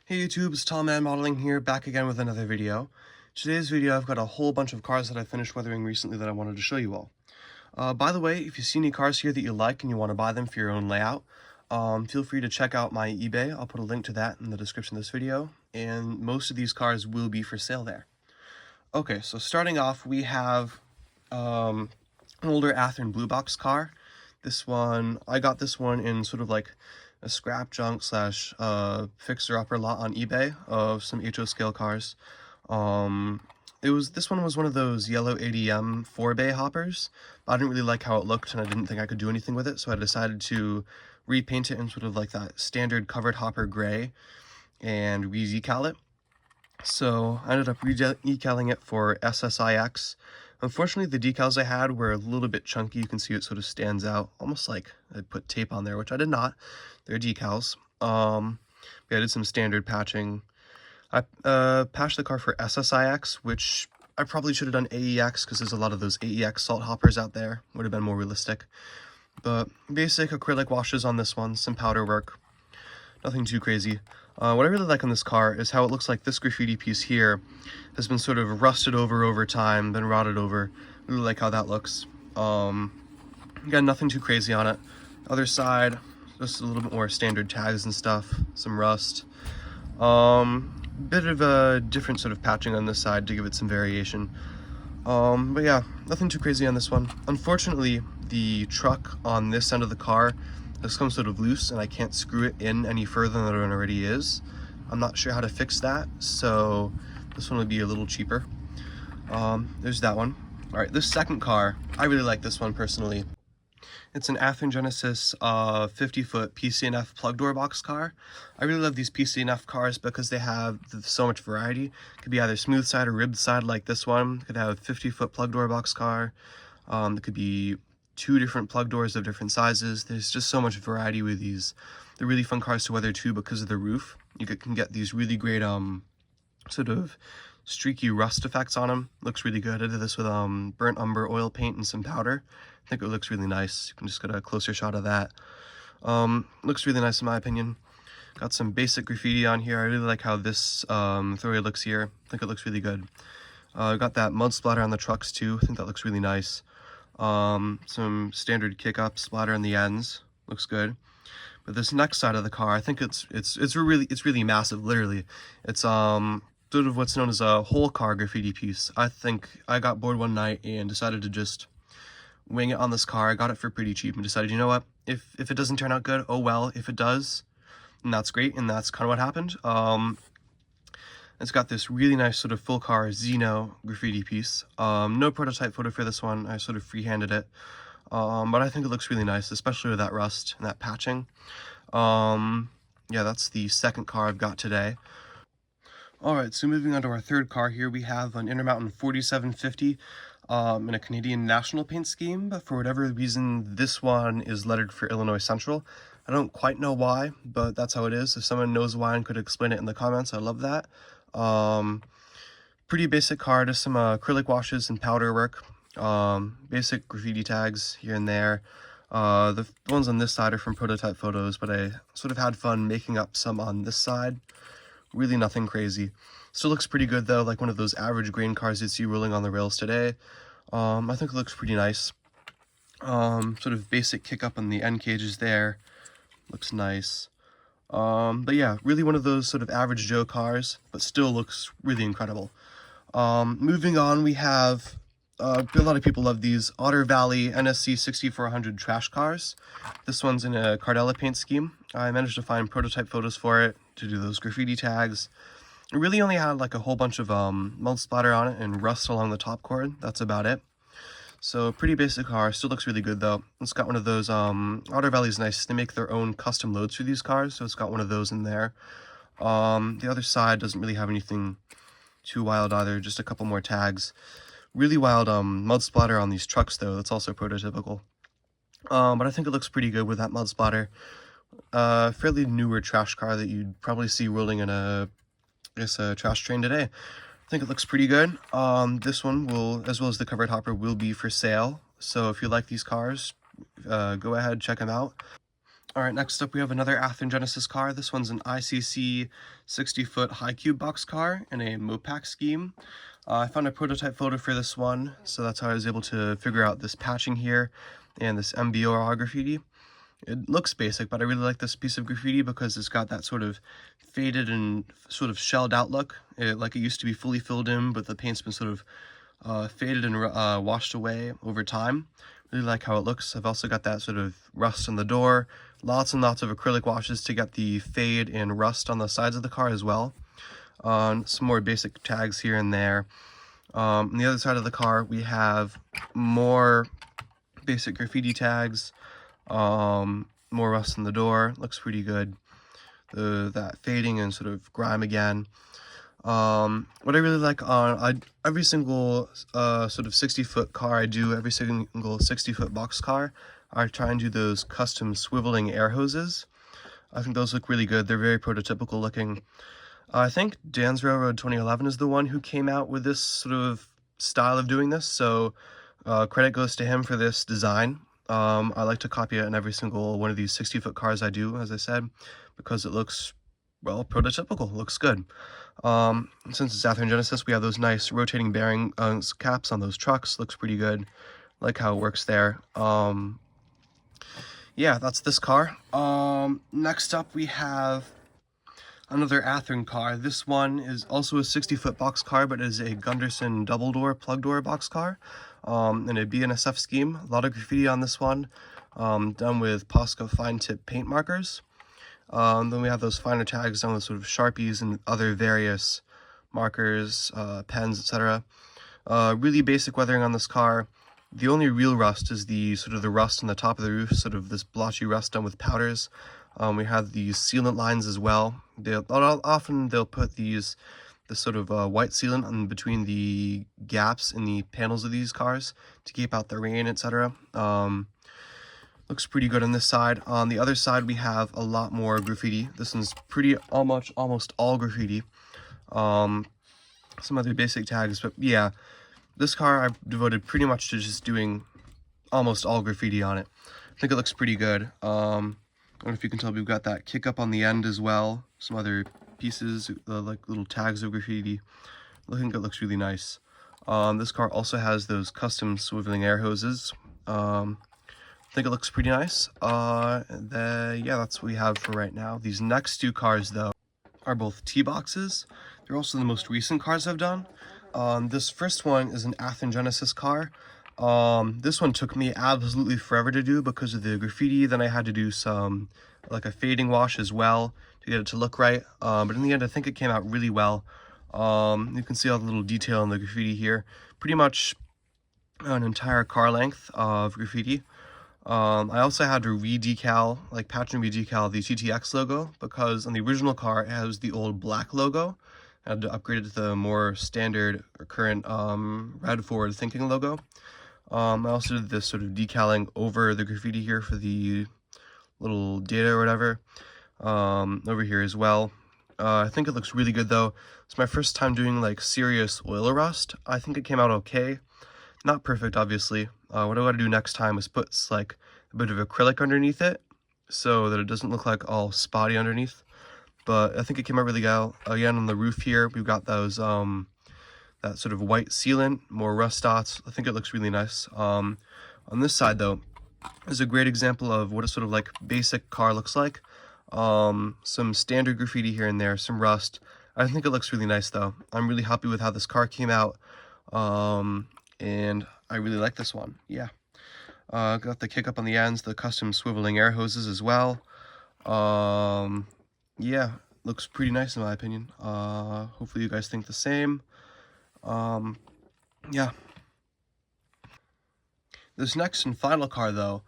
Hey YouTube, it's Tallman Modeling here, back again with another video. Today's video, I've got a whole bunch of cars that I finished weathering recently that I wanted to show you all. By the way, if you see any cars here that you like and you want to buy them for your own layout, feel free to check out my eBay. I'll put a link to that in the description of this video, and most of these cars will be for sale there. Okay, so starting off, we have an older Athearn Blue Box car. This one, I got this one in sort of like a scrap junk slash fixer-upper lot on eBay of some HO scale cars. This one was one of those yellow ADM 4-bay hoppers, but I didn't really like how it looked and I didn't think I could do anything with it, so I decided to repaint it in sort of like that standard covered hopper gray and re-decal it. So I ended up re-decaling it for SSIX. Unfortunately, the decals I had were a little bit chunky. You can see it sort of stands out, almost like I put tape on there, which I did not. They're decals. I did some standard patching. I patched the car for SSIX, which I probably should have done AEX because there's a lot of those AEX salt hoppers out there. Would have been more realistic. But basic acrylic washes on this one, some powder work. Nothing too crazy. What I really like on this car is how it looks like this graffiti piece here has been sort of rusted over time, been rotted over. Really like how that looks. Again, nothing too crazy on it. Other side, just a little bit more standard tags and stuff, some rust. Bit of a different sort of patching on this side to give it some variation. But yeah, nothing too crazy on this one. Unfortunately, the truck on this end of the car has come sort of loose and I can't screw it in any further than it already is. I'm not sure how to fix that, so this one would be a little cheaper. There's that one. Alright, this second car, I really like this one personally. It's an Athearn Genesis 50-foot PCNF plug door box car. I really love these PCNF cars because they have so much variety. It could be either smooth side or ribbed side like this one. It could have a 50-foot plug door box car. It could be 2 different plug doors of different sizes. There's just so much variety with these. They're really fun cars to weather too because of the roof. You can get these really great sort of streaky rust effects on them. Looks really good. I did this with burnt umber oil paint and some powder. I think it looks really nice. You can just get a closer shot of that. Looks really nice in my opinion. Got some basic graffiti on here. I really like how this throwaway looks here. I think it looks really good. Got that mud splatter on the trucks too. I think that looks really nice. Some standard kick-up splatter on the ends. Looks good. But this next side of the car, I think it's really massive, literally. It's sort of what's known as a whole car graffiti piece. I think I got bored one night and decided to just wing it on this car. I got it for pretty cheap and decided, you know what, if it doesn't turn out good, oh well. If it does, then that's great, and that's kind of what happened. It's got this really nice sort of full car Xeno graffiti piece. No prototype photo for this one. I sort of freehanded it. But I think it looks really nice, especially with that rust and that patching. Yeah, that's the second car I've got today. Alright, so moving on to our third car here, we have an Intermountain 4750 in a Canadian National paint scheme, but for whatever reason, this one is lettered for Illinois Central. I don't quite know why, but that's how it is. If someone knows why and could explain it in the comments, I love that. Pretty basic car, just some acrylic washes and powder work. Basic graffiti tags here and there. The ones on this side are from prototype photos, but I sort of had fun making up some on this side. Really nothing crazy. Still looks pretty good though, like one of those average grain cars you'd see rolling on the rails today. I think it looks pretty nice. Sort of basic kick up on the end cages there. Looks nice. But yeah, really one of those sort of average Joe cars, but still looks really incredible. Moving on, we have, a lot of people love these, Otter Valley NSC 6400 trash cars. This one's in a Cardella paint scheme. I managed to find prototype photos for it to do those graffiti tags. It really only had like a whole bunch of mud splatter on it and rust along the top cord. That's about it. So pretty basic car, still looks really good though. It's got one of those, Otter Valley's nice, they make their own custom loads for these cars, so it's got one of those in there. The other side doesn't really have anything too wild either, just a couple more tags. Really wild mud splatter on these trucks though, that's also prototypical. But I think it looks pretty good with that mud splatter. Fairly newer trash car that you'd probably see rolling in a trash train today. I think it looks pretty good. This one will, as well as the covered hopper, will be for sale. So if you like these cars, go ahead, check them out. All right, next up we have another Athearn Genesis car. This one's an ICC 60-foot high cube box car in a Mopac scheme. I found a prototype photo for this one, so that's how I was able to figure out this patching here and this MBOR graffiti. It looks basic, but I really like this piece of graffiti because it's got that sort of faded and sort of shelled out look. Like it used to be fully filled in, but the paint's been sort of faded and washed away over time. Really like how it looks. I've also got that sort of rust on the door. Lots and lots of acrylic washes to get the fade and rust on the sides of the car as well. Some more basic tags here and there. On the other side of the car, we have more basic graffiti tags. More rust in the door. Looks pretty good. That fading and sort of grime again. What I really like on every single sort of 60-foot car I do, every single 60-foot box car, I try and do those custom swiveling air hoses. I think those look really good. They're very prototypical looking. I think Dan's Railroad 2011 is the one who came out with this sort of style of doing this, so credit goes to him for this design. I like to copy it in every single one of these 60-foot cars I do, as I said, because it looks, well, prototypical. Looks good. Since it's Athearn Genesis, we have those nice rotating bearing caps on those trucks. Looks pretty good. Like how it works there. Yeah, that's this car. Next up we have another Athearn car. This one is also a 60-foot box car, but is a Gunderson double door plug door box car in a BNSF scheme. A lot of graffiti on this one, done with Posca fine tip paint markers. Then we have those finer tags done with sort of Sharpies and other various markers, pens, etc. Really basic weathering on this car. The only real rust is the sort of the rust on the top of the roof, sort of this blotchy rust done with powders. We have these sealant lines as well. Often they'll put this sort of white sealant in between the gaps in the panels of these cars to keep out the rain, etc. Looks pretty good on this side. On the other side, we have a lot more graffiti. This one's pretty almost all graffiti. Some other basic tags, but yeah, this car I've devoted pretty much to just doing almost all graffiti on it. I think it looks pretty good. I don't know if you can tell, we've got that kick up on the end as well. Some other pieces, like little tags of graffiti. I think it looks really nice. This car also has those custom swiveling air hoses. I think it looks pretty nice. Yeah, that's what we have for right now. These next two cars, though, are both T-boxes. They're also the most recent cars I've done. This first one is an Athearn Genesis car. This one took me absolutely forever to do because of the graffiti. Then I had to do some, like a fading wash as well to get it to look right. But in the end, I think it came out really well. You can see all the little detail in the graffiti here. Pretty much an entire car length of graffiti. I also had to re-decal, like patch and re-decal the TTX logo because on the original car it has the old black logo. I had to upgrade it to the more standard or current red forward thinking logo. I also did this sort of decaling over the graffiti here for the little data or whatever over here as well. I think it looks really good though. It's my first time doing like serious oil rust. I think it came out okay. Not perfect, obviously. What I want to do next time is put like a bit of acrylic underneath it so that it doesn't look like all spotty underneath. But I think it came out really well. Again, on the roof here, we've got those that sort of white sealant, more rust dots. I think it looks really nice. On this side, though, is a great example of what a sort of like basic car looks like. Some standard graffiti here and there, some rust. I think it looks really nice, though. I'm really happy with how this car came out, and I really like this one. Yeah. Got the kick up on the ends, the custom swiveling air hoses as well. Yeah, looks pretty nice in my opinion. Hopefully you guys think the same. Yeah. This next and final car, though,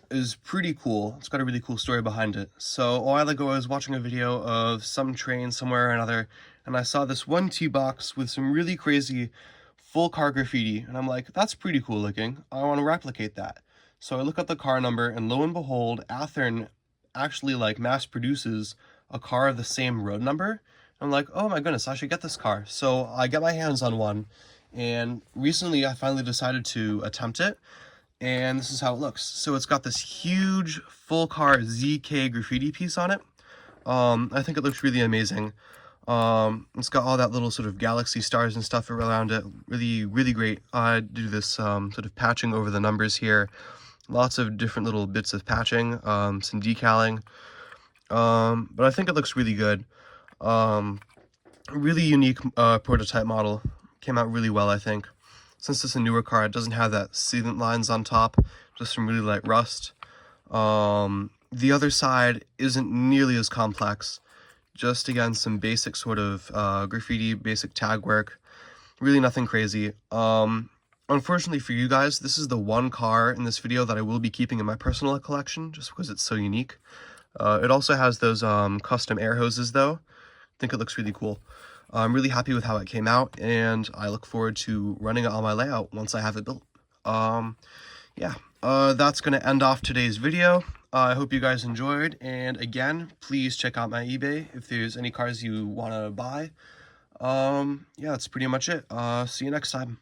is pretty cool. It's got a really cool story behind it. So a while ago, I was watching a video of some train somewhere or another, and I saw this one T-box with some really crazy full car graffiti, and I'm like, that's pretty cool looking. I want to replicate that. So I look up the car number, and lo and behold, Athearn actually like mass produces a car of the same road number. I'm like, oh my goodness, I should get this car. So I get my hands on one, and recently I finally decided to attempt it. and this is how it looks. So it's got this huge full car ZK graffiti piece on it. I think it looks really amazing. It's got all that little sort of galaxy stars and stuff around it. Really, really great. I do this sort of patching over the numbers here. Lots of different little bits of patching, some decaling. But I think it looks really good. Really unique prototype model. Came out really well, I think. Since it's a newer car, it doesn't have that sealant lines on top, just some really light rust. The other side isn't nearly as complex. Just, again, some basic sort of graffiti, basic tag work. Really nothing crazy. Unfortunately for you guys, this is the one car in this video that I will be keeping in my personal collection, just because it's so unique. It also has those custom air hoses, though. I think it looks really cool. I'm really happy with how it came out, and I look forward to running it on my layout once I have it built. Yeah, that's going to end off today's video. I hope you guys enjoyed, and again, please check out my eBay if there's any cars you want to buy. Yeah, that's pretty much it. See you next time.